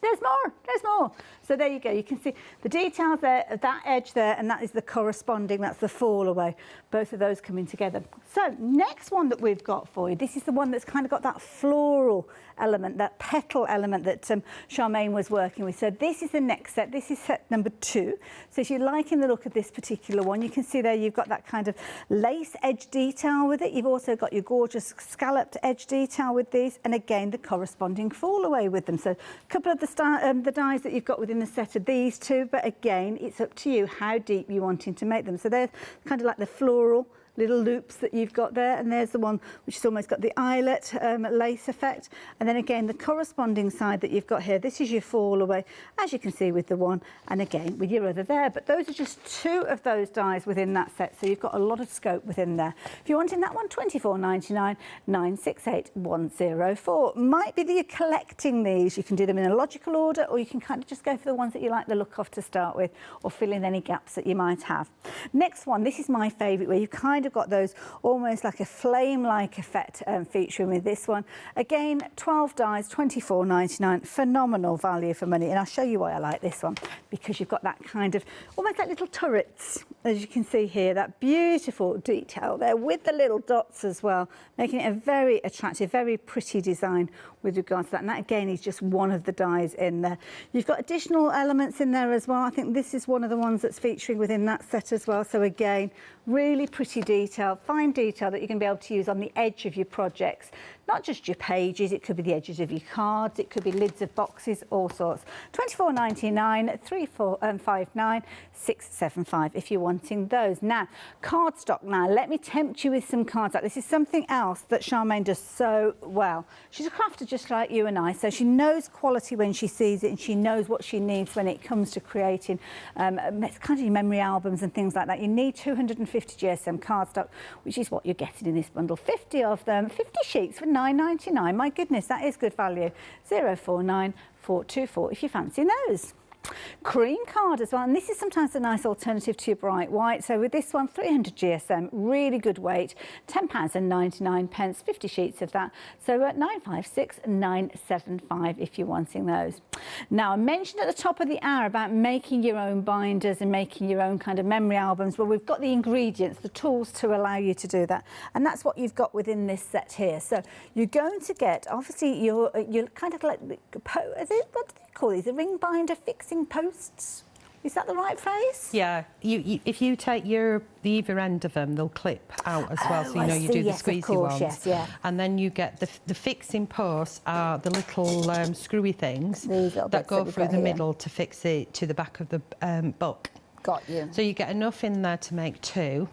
There's more, there's more. So there you go, you can see the details there, that edge there, and that is the corresponding, that's the fall away. Both of those coming together. So next one that we've got for you, this is the one that's kind of got that floral element, that petal element that Charmaine was working with. So this is the next set, this is set number 2. So if you're liking the look of this particular one, you can see there you've got that kind of lace edge detail with it. You've also got your gorgeous scalloped edge detail with these, and again, the corresponding fall away with them. So a couple of the dies that you've got within the set of these two, but again, it's up to you how deep you're wanting to make them. So they're kind of like the floral little loops that you've got there, and there's the one which has almost got the eyelet lace effect, and then again the corresponding side that you've got here, this is your fall away, as you can see with the one, and again with your other there. But those are just 2 of those dies within that set, so you've got a lot of scope within there. If you're wanting that one, £24.99, 968104. Might be that you're collecting these, you can do them in a logical order, or you can kind of just go for the ones that you like the look of to start with, or fill in any gaps that you might have. Next one, this is my favourite, where you kind of got those almost like a flame-like effect featuring with this one. Again, 12 dies, £24.99, phenomenal value for money. And I'll show you why I like this one, because you've got that kind of almost like little turrets, as you can see here, that beautiful detail there with the little dots as well, making it a very attractive, very pretty design with regards to that. And that again is just one of the dies in there. You've got additional elements in there as well. I think this is one of the ones that's featuring within that set as well. So again, really pretty detail, fine detail that you're going to be able to use on the edge of your projects. Not just your pages, it could be the edges of your cards, it could be lids of boxes, all sorts. £24.99, 3459 675 if you're wanting those. Now, cardstock. Now, let me tempt you with some cardstock. This is something else that Charmaine does so well. She's a crafter just like you and I, so she knows quality when she sees it, and she knows what she needs when it comes to creating kind of memory albums and things like that. You need 250 GSM cardstock, which is what you're getting in this bundle. 50 of them, 50 sheets for £9.99. My goodness, that is good value. 049424 if you fancy those. Cream card as well, and this is sometimes a nice alternative to your bright white. So with this one, 300 GSM, really good weight, £10.99, 50 sheets of that. So at 956975 if you're wanting those. Now, I mentioned at the top of the hour about making your own binders and making your own kind of memory albums. Well, we've got the ingredients, the tools to allow you to do that, and that's what you've got within this set here. So you're going to get, obviously, you're kind of like, is it, what do they call these? The ring binder fixing posts. Is that the right phrase? Yeah. If you take the either end of them, they'll clip out as well. So you know you do the squeezy ones. Yes, yeah. And then you get the fixing posts are the little screwy things that go through the middle to fix it to the back of the book. Got you. So you get enough in there to make 2.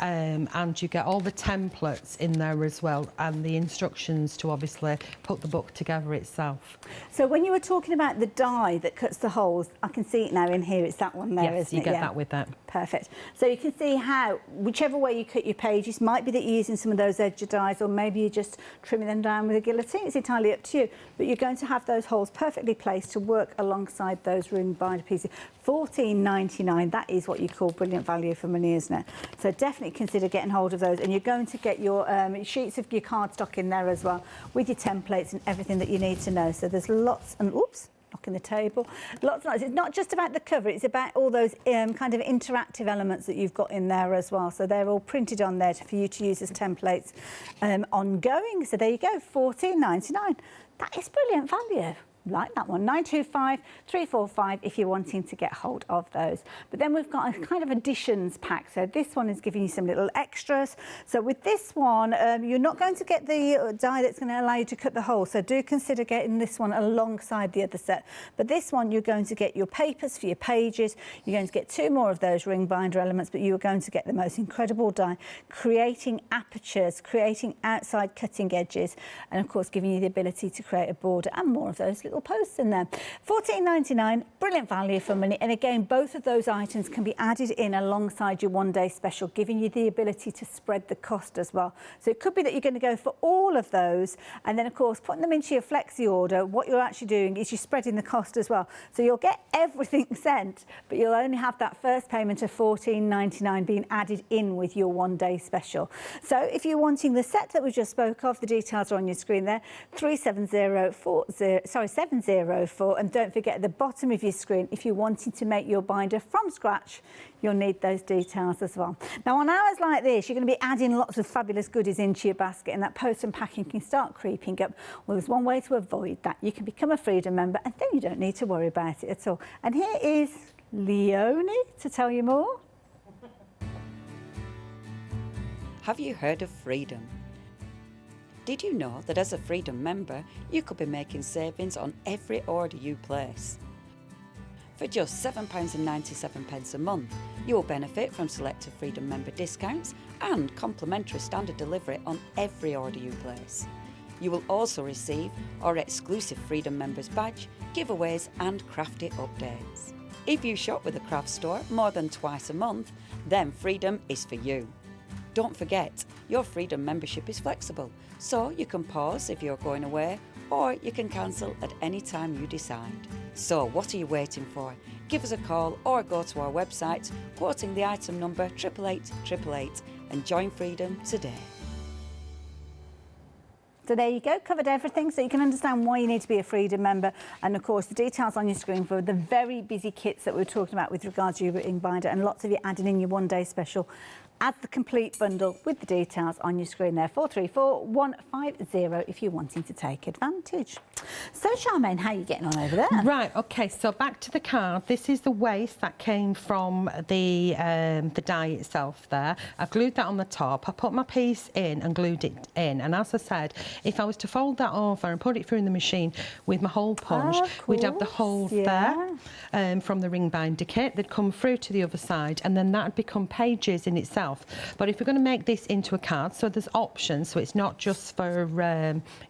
And you get all the templates in there as well, and the instructions to obviously put the book together itself. So when you were talking about the die that cuts the holes, I can see it now in here, it's that one there, yes, isn't it? You get that with that. Perfect. So you can see how, whichever way you cut your pages, might be that you're using some of those edge dies, or maybe you're just trimming them down with a guillotine. It's entirely up to you. But you're going to have those holes perfectly placed to work alongside those ring binder pieces. £14.99, that is what you call brilliant value for money, isn't it? So definitely consider getting hold of those, and you're going to get your sheets of your cardstock in there as well, with your templates and everything that you need to know. So there's lots, and oops, knocking the table, lots and lots. It's not just about the cover, it's about all those kind of interactive elements that you've got in there as well. So they're all printed on there for you to use as templates ongoing. So there you go, £14.99. That is brilliant value. like that one, 925 345 if you're wanting to get hold of those. But then we've got a kind of additions pack. So this one is giving you some little extras. So with this one, you're not going to get the die that's going to allow you to cut the hole. So do consider getting this one alongside the other set. But this one, you're going to get your papers for your pages. You're going to get 2 more of those ring binder elements, but you're going to get the most incredible die, creating apertures, creating outside cutting edges, and of course giving you the ability to create a border and more of those little posts in there. $14.99, brilliant value for money. And again, both of those items can be added in alongside your one-day special, giving you the ability to spread the cost as well. So it could be that you're going to go for all of those, and then of course putting them into your flexi order, what you're actually doing is you're spreading the cost as well. So you'll get everything sent, but you'll only have that first payment of $14.99 being added in with your one-day special. So if you're wanting the set that we just spoke of, the details are on your screen there, 704, and don't forget at the bottom of your screen, if you're wanting to make your binder from scratch, you'll need those details as well. Now on hours like this, you're going to be adding lots of fabulous goodies into your basket, and that post and packing can start creeping up. Well, there's one way to avoid that. You can become a Freedom member, and then you don't need to worry about it at all. And here is Leonie to tell you more. Have you heard of Freedom? Did you know that as a Freedom member, you could be making savings on every order you place? For just £7.97 a month, you will benefit from selected Freedom member discounts and complimentary standard delivery on every order you place. You will also receive our exclusive Freedom members badge, giveaways and crafty updates. If you shop with a craft store more than twice a month, then Freedom is for you. Don't forget, your Freedom membership is flexible, so you can pause if you're going away, or you can cancel at any time you decide. So what are you waiting for? Give us a call or go to our website, quoting the item number 88888, and join Freedom today. So there you go, covered everything, so you can understand why you need to be a Freedom member. And of course, the details on your screen for the very busy kits that we were talking about with regards to your ring binder, and lots of you adding in your one-day special. Add the complete bundle with the details on your screen there, 434150 if you're wanting to take advantage. So Charmaine, how are you getting on over there? Right, okay, so back to the card. This is the waste that came from the die itself there. I glued that on the top. I put my piece in and glued it in. And as I said, if I was to fold that over and put it through in the machine with my hole punch, we'd have the holes there from the ring binder kit. They'd come through to the other side, and then that'd become pages in itself. But if we're going to make this into a card, so there's options, so it's not just for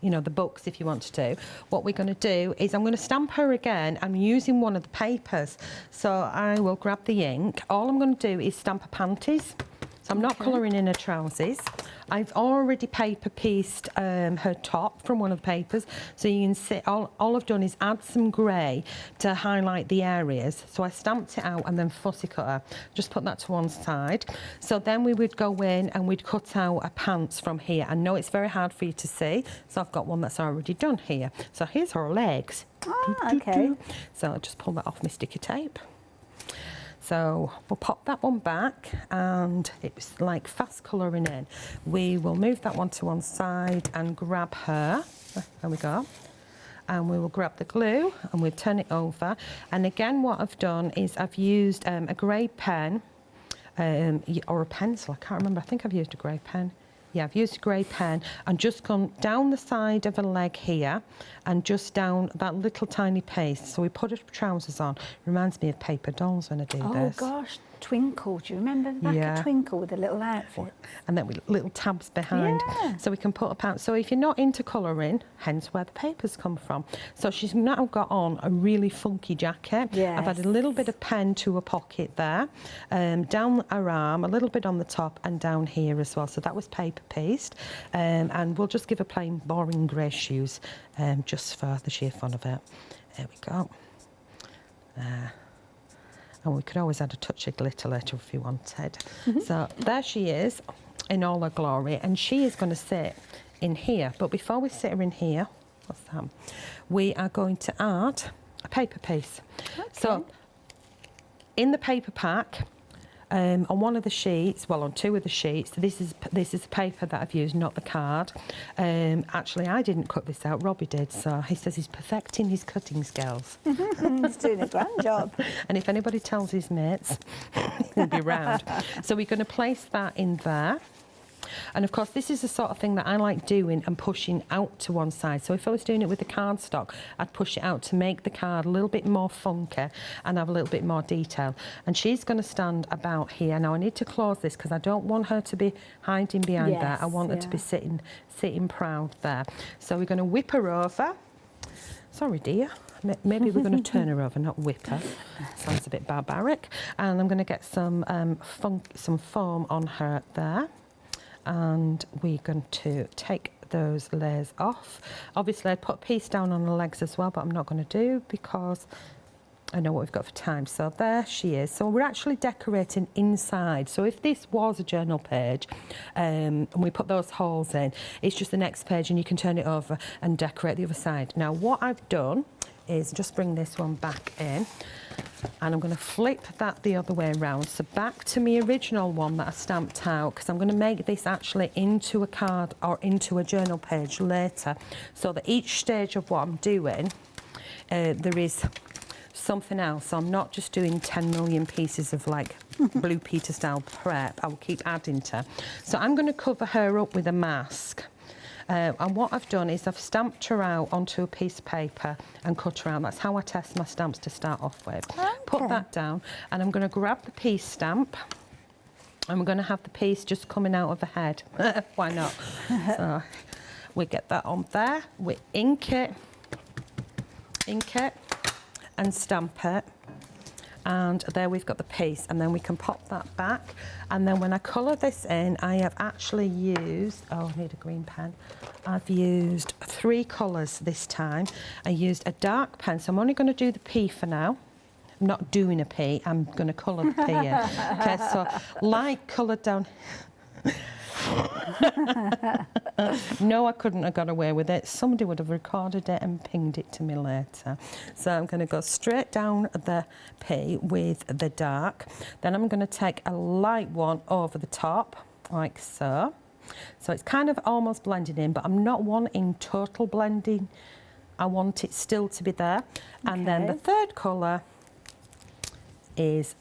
you know, the books if you want to do. What we're going to do is I'm going to stamp her again. I'm using one of the papers, so I will grab the ink. All I'm going to do is stamp her panties. So I'm not colouring in her trousers. I've already paper pieced her top from one of the papers. So you can see, all I've done is add some grey to highlight the areas. So I stamped it out and then fussy cut her. Just put that to one side. So then we would go in and we'd cut out a pants from here. I know it's very hard for you to see, so I've got one that's already done here. So here's her legs. Okay. So I'll just pull that off my sticky tape. So we'll pop that one back, and it's like fast colouring in. We will move that one to one side and grab her. There we go. And we will grab the glue and we'll turn it over. And again, what I've done is I've used a grey pen or a pencil. I can't remember. I think I've used a grey pen. Yeah, I've used a grey pen and just gone down the side of a leg here and just down that little tiny piece. So we put her trousers on. Reminds me of paper dolls when I do this. Oh gosh, Twinkle. Do you remember the back of Twinkle with a little outfit? And then with little tabs behind. Yeah. So we can put a pants. So if you're not into colouring, hence where the papers come from. So she's now got on a really funky jacket. Yes. I've added a little bit of pen to a pocket there, down her arm, a little bit on the top and down here as well. So that was paper pieced. And we'll just give her plain boring grey shoes just for the sheer fun of it. There we go. There. And we could always add a touch of glitter later if you wanted. So there she is in all her glory, and she is going to sit in here. But before we sit her in here, what's that? We are going to add a paper piece. Okay. So in the paper pack, on one of the sheets, well, on two of the sheets, this is paper that I've used, not the card. Actually, I didn't cut this out, Robbie did, so he says he's perfecting his cutting skills. He's doing a grand job. And if anybody tells his mates, he'll be round. So we're going to place that in there. And of course, this is the sort of thing that I like doing and pushing out to one side. So if I was doing it with the cardstock, I'd push it out to make the card a little bit more funky and have a little bit more detail. And she's going to stand about here. Now I need to close this because I don't want her to be hiding behind that. I want her to be sitting proud there. So we're going to whip her over. Sorry, dear. Maybe we're going to turn her over, not whip her. Sounds a bit barbaric. And I'm going to get some foam on her there. And we're going to take those layers off. Obviously, I'd put a piece down on the legs as well, but I'm not going to do because I know what we've got for time. So there she is. So we're actually decorating inside. So if this was a journal page and we put those holes in, it's just the next page and you can turn it over and decorate the other side. Now, what I've done is just bring this one back in. And I'm going to flip that the other way around. So back to my original one that I stamped out, because I'm going to make this actually into a card or into a journal page later, so that each stage of what I'm doing, there is something else. So I'm not just doing 10 million pieces of like Blue Peter style prep. I will keep adding to. So I'm going to cover her up with a mask. And what I've done is I've stamped her out onto a piece of paper and cut her out. That's how I test my stamps to start off with. Okay. Put that down and I'm going to grab the piece stamp and we're going to have the piece just coming out of the head. Why not? So we get that on there, we ink it and stamp it. And there we've got the piece, and then we can pop that back. And then when I colour this in, I have actually used, oh, I need a green pen. I've used 3 colours this time. I used a dark pen, so I'm only going to do the P for now. I'm not doing a P, I'm going to colour the P in. Okay, so light coloured down. No, I couldn't have got away with it. Somebody would have recorded it and pinged it to me later. So I'm going to go straight down the P with the dark. Then I'm going to take a light one over the top, like so. So it's kind of almost blending in, but I'm not wanting total blending. I want it still to be there. Okay. And then the third colour is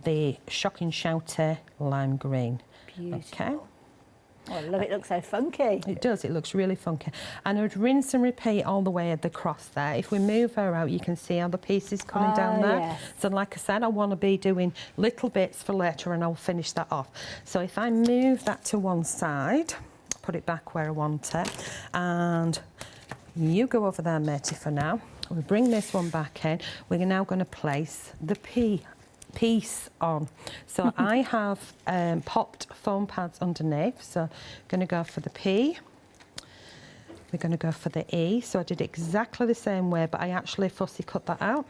the Shocking Shouty Lime Green. Beautiful. Okay. Oh, I love it. It looks so funky. It does. It looks really funky. And I would rinse and repeat all the way at the cross there. If we move her out, you can see how the piece is coming down there. Yes. So like I said, I want to be doing little bits for later and I'll finish that off. So if I move that to one side, put it back where I want it, and you go over there, matey, for now. We bring this one back in. We're now going to place the piece on. So I have popped foam pads underneath, so going to go for the P, we're going to go for the E. So I did exactly the same way, but I actually fussy cut that out,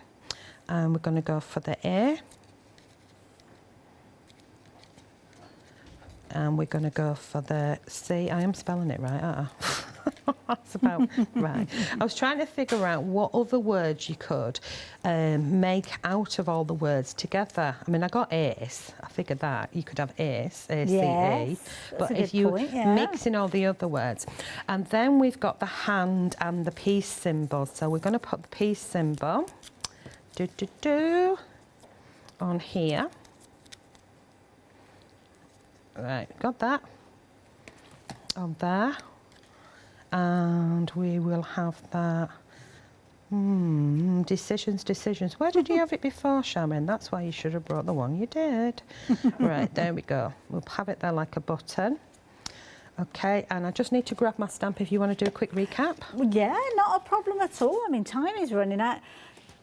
and we're going to go for the A, and we're going to go for the C. I am spelling it right, aren't I? That's about right. I was trying to figure out what other words you could make out of all the words together. I mean, I got ace. I figured that. You could have ace, A-C-E. Yes, but if you mix in all the other words. And then we've got the hand and the peace symbol. So we're going to put the peace symbol on here. Right, got that on there. And we will have that. Decisions. Where did you have it before, Charmaine? That's why you should have brought the one you did. Right, there we go. We'll have it there like a button. Okay, and I just need to grab my stamp if you want to do a quick recap. Yeah, not a problem at all. I mean, time is running out.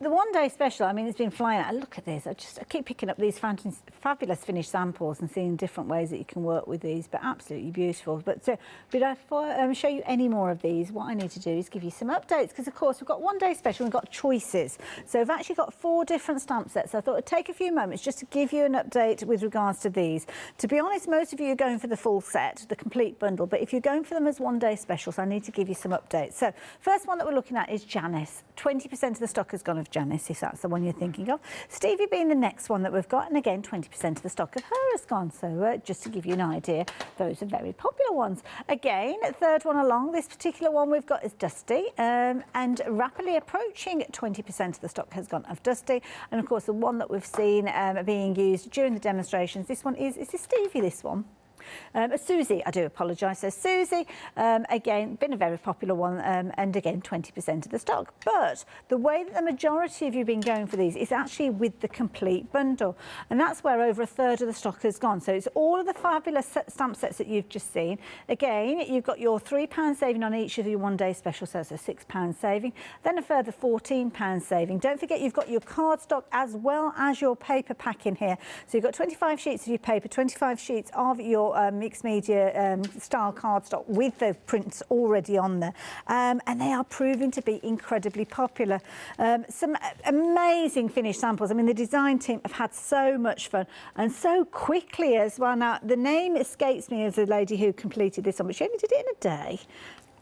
The one-day special, I mean, it's been flying out. Look at this. I keep picking up these fabulous finished samples and seeing different ways that you can work with these, but absolutely beautiful. But before I show you any more of these, what I need to do is give you some updates, because, of course, we've got one-day special and we've got choices. So we've actually got 4 different stamp sets. So I thought it'd take a few moments just to give you an update with regards to these. To be honest, most of you are going for the full set, the complete bundle, but if you're going for them as one-day specials, I need to give you some updates. So first one that we're looking at is Janice. 20% of the stock has gone of Janice, if that's the one you're thinking of. Stevie being the next one that we've got, and again, 20% of the stock of her has gone. So just to give you an idea, those are very popular ones. Again, third one along, this particular one we've got is Dusty, and rapidly approaching 20% of the stock has gone of Dusty. And of course, the one that we've seen being used during the demonstrations, this one is this Stevie, this one? Susie, I do apologise. So Susie, again, been a very popular one, and again, 20% of the stock. But the way that the majority of you have been going for these is actually with the complete bundle. And that's where over a third of the stock has gone. So it's all of the fabulous stamp sets that you've just seen. Again, you've got your £3 saving on each of your one-day special sets, so £6 saving. Then a further £14 saving. Don't forget, you've got your cardstock as well as your paper pack in here. So you've got 25 sheets of your paper, 25 sheets of your mixed media style cardstock with the prints already on there, and they are proving to be incredibly popular. Some amazing finished samples. I mean, the design team have had so much fun and so quickly as well. Now, the name escapes me of the lady who completed this one, but she only did it in a day.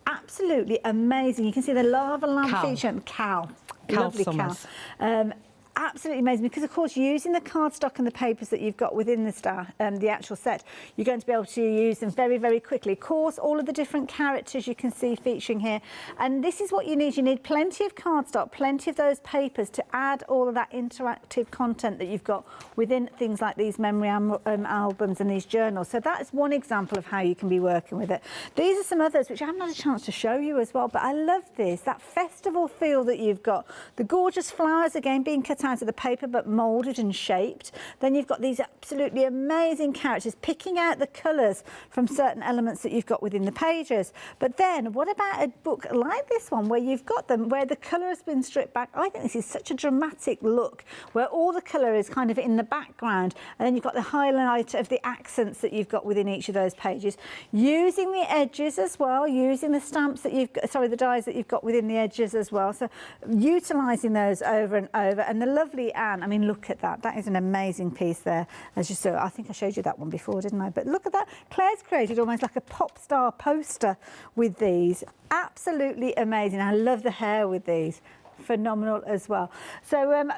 Absolutely amazing. You can see the lava lamp feature. Cal. Lovely Summers. Cal. Absolutely amazing, because of course using the cardstock and the papers that you've got within the actual set, you're going to be able to use them very, very quickly. Of course, all of the different characters you can see featuring here, and this is what you need. You need plenty of cardstock, plenty of those papers to add all of that interactive content that you've got within things like these memory albums and these journals. So that is one example of how you can be working with it. These are some others which I haven't had a chance to show you as well, but I love this, that festival feel that you've got. The gorgeous flowers again being cut out of the paper but moulded and shaped. Then you've got these absolutely amazing characters picking out the colours from certain elements that you've got within the pages. But then what about a book like this one where you've got them where the colour has been stripped back? I think this is such a dramatic look where all the colour is kind of in the background, and then you've got the highlight of the accents that you've got within each of those pages, using the edges as well, using the stamps that you've got, sorry, the dies that you've got within the edges as well, so utilising those over and over. And the lovely Anne, I mean, look at that. That is an amazing piece there. As you saw, I think I showed you that one before, didn't I? But look at that. Claire's created almost like a pop star poster with these. Absolutely amazing. I love the hair with these. Phenomenal as well. So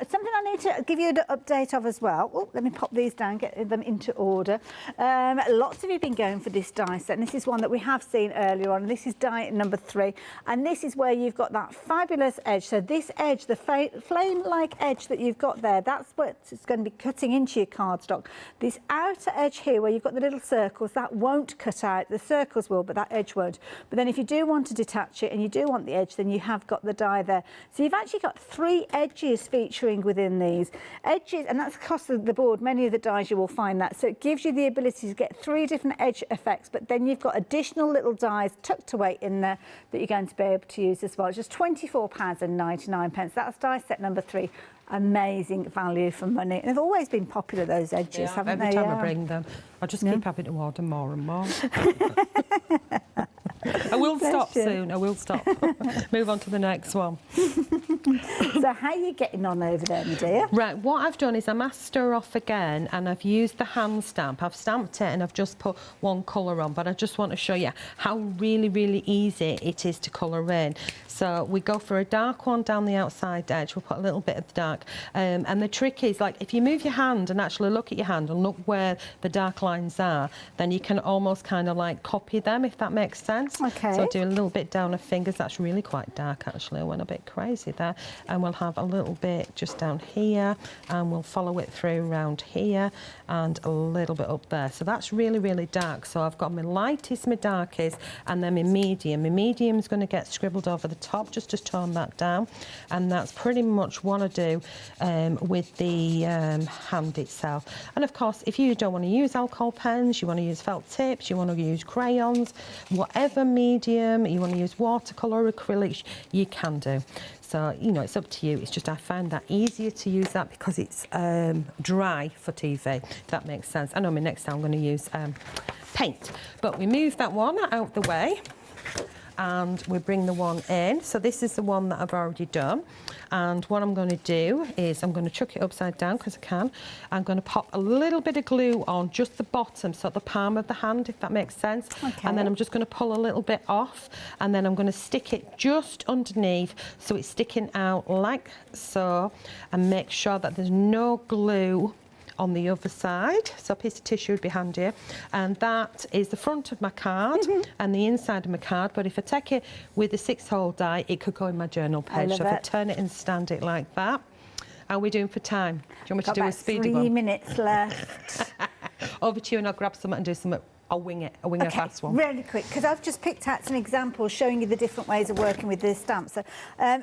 something I need to give you an update of as well. Oh, let me pop these down, get them into order. Lots of you have been going for this die set, and this is one that we have seen earlier on. This is die number 3, and this is where you've got that fabulous edge. So this edge, the flame-like edge that you've got there, that's what it's going to be cutting into your cardstock. This outer edge here where you've got the little circles, that won't cut out. The circles will, but that edge won't. But then if you do want to detach it and you do want the edge, then you have got the die there. So you've actually got 3 edges featuring within these edges, and that's across the board. Many of the dies you will find that, so it gives you the ability to get 3 different edge effects, but then you've got additional little dies tucked away in there that you're going to be able to use as well. It's just £24.99. That's die set number 3. Amazing value for money, and they've always been popular, those edges, haven't they? Every time I bring them, I just keep having to order more and more. I will stop soon. I will stop. Move on to the next one. So how are you getting on over there, my dear? Right, what I've done is I masked her off again, and I've used the hand stamp. I've stamped it and I've just put one colour on, but I just want to show you how really, really easy it is to colour in. So we go for a dark one down the outside edge. We'll put a little bit of the dark. And the trick is, like, if you move your hand and actually look at your hand and look where the dark lines are, then you can almost kind of like copy them, if that makes sense. Okay. So I'll do a little bit down her fingers. That's really quite dark, actually. I went a bit crazy there. And we'll have a little bit just down here, and we'll follow it through around here and a little bit up there. So that's really, really dark. So I've got my lightest, my darkest, and then my medium. My medium's going to get scribbled over the top just to tone that down. And that's pretty much what I do with the hand itself. And of course, if you don't want to use alcohol pens, you want to use felt tips, you want to use crayons, whatever medium, you want to use watercolour, acrylics, you can do. So, you know, it's up to you. It's just I find that easier to use that because it's dry for TV, if that makes sense. I know my next time I'm going to use paint. But we move that one out the way. and we bring the one in. So this is the one that I've already done. And what I'm going to do is I'm going to chuck it upside down because I can. I'm going to pop a little bit of glue on just the bottom, so the palm of the hand, if that makes sense. Okay. And then I'm just going to pull a little bit off, and then I'm going to stick it just underneath so it's sticking out like so, and make sure that there's no glue on the other side, so a piece of tissue would be handier. And that is the front of my card and the inside of my card, but if I take it with a 6-hole die, it could go in my journal page. So if I turn it and stand it like that. How are we doing for time? Do you want me to do a speedy one? 3 minutes left. Over to you, and I'll grab something and do something. I'll wing it. I'll wing a fast one. Really quick, because I've just picked out some examples showing you the different ways of working with this stamp. So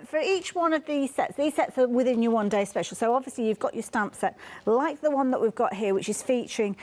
for each one of these sets are within your one-day special. So obviously you've got your stamp set, like the one that we've got here, which is featuring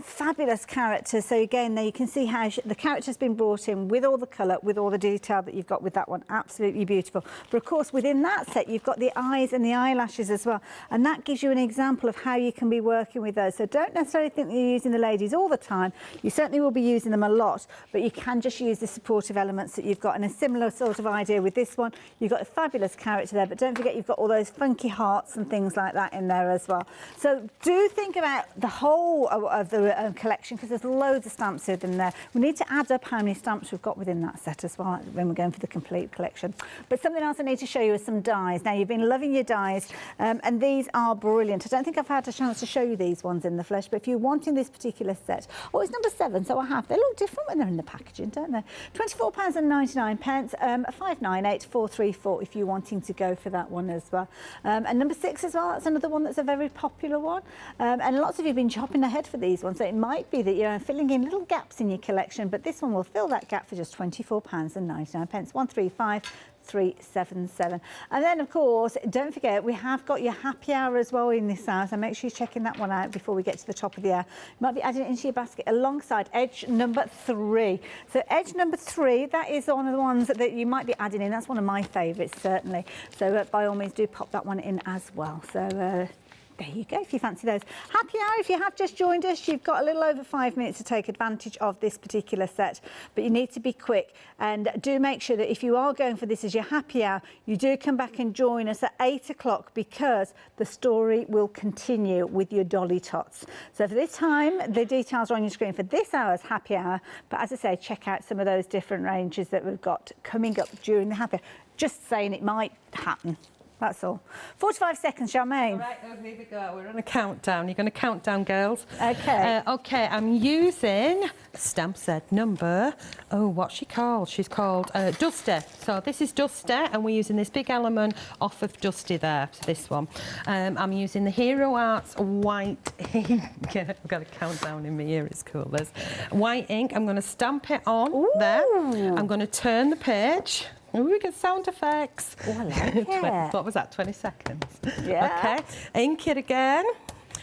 fabulous characters. So again, there you can see how the character's been brought in with all the colour, with all the detail that you've got with that one. Absolutely beautiful. But of course, within that set, you've got the eyes and the eyelashes as well. And that gives you an example of how you can be working with those. So don't necessarily think that you're using the ladies all the time. You certainly will be using them a lot, but you can just use the supportive elements that you've got. And a similar sort of idea with this one, you've got a fabulous character there, but don't forget you've got all those funky hearts and things like that in there as well. So do think about the whole of the collection, because there's loads of stamps within there. We need to add up how many stamps we've got within that set as well when we're going for the complete collection. But something else I need to show you is some dies. Now, you've been loving your dies, and these are brilliant. I don't think I've had a chance to show you these ones in the flesh, but if you're wanting this particular set, oh, it's number 7, so I have. They look different when they're in the packaging, don't they? £24.99, 598434 if you're wanting to go for that one as well. And number 6 as well, that's another one that's a very popular one. And lots of you have been chopping ahead for these ones, so it might be that you're filling in little gaps in your collection, but this one will fill that gap for just £24.99. 135377. And then, of course, don't forget, we have got your happy hour as well in this hour, so make sure you're checking that one out before we get to the top of the hour. You might be adding it into your basket alongside edge number 3. So edge number 3, that is one of the ones that you might be adding in. That's one of my favourites, certainly. So by all means, do pop that one in as well. So there you go, if you fancy those. Happy hour, if you have just joined us, you've got a little over 5 minutes to take advantage of this particular set, but you need to be quick. And do make sure that if you are going for this as your happy hour, you do come back and join us at 8 o'clock, because the story will continue with your Dolly Tots. So for this time, the details are on your screen for this hour's happy hour, but as I say, check out some of those different ranges that we've got coming up during the happy hour. Just saying it might happen. That's all. 45 seconds, Charmaine. All right, here we go. We're on a countdown. You're going to count down, girls. Okay. Okay, I'm using stamp set number, what's she called? She's called Dusty. So this is Dusty, and we're using this big element off of Dusty there, so this one. I'm using the Hero Arts white ink. I've got a countdown in my ear, it's cool. There's white ink. I'm going to stamp it on there. I'm going to turn the page. Ooh, we get sound effects. Oh, I like it. What was that, 20 seconds? Yeah. Okay, ink it again.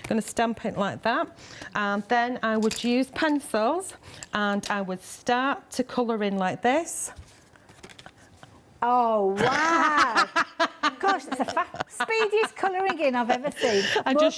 Going to stamp it like that. And then I would use pencils, and I would start to colour in like this. Oh, wow. Gosh, that's the speediest colouring in I've ever seen. I just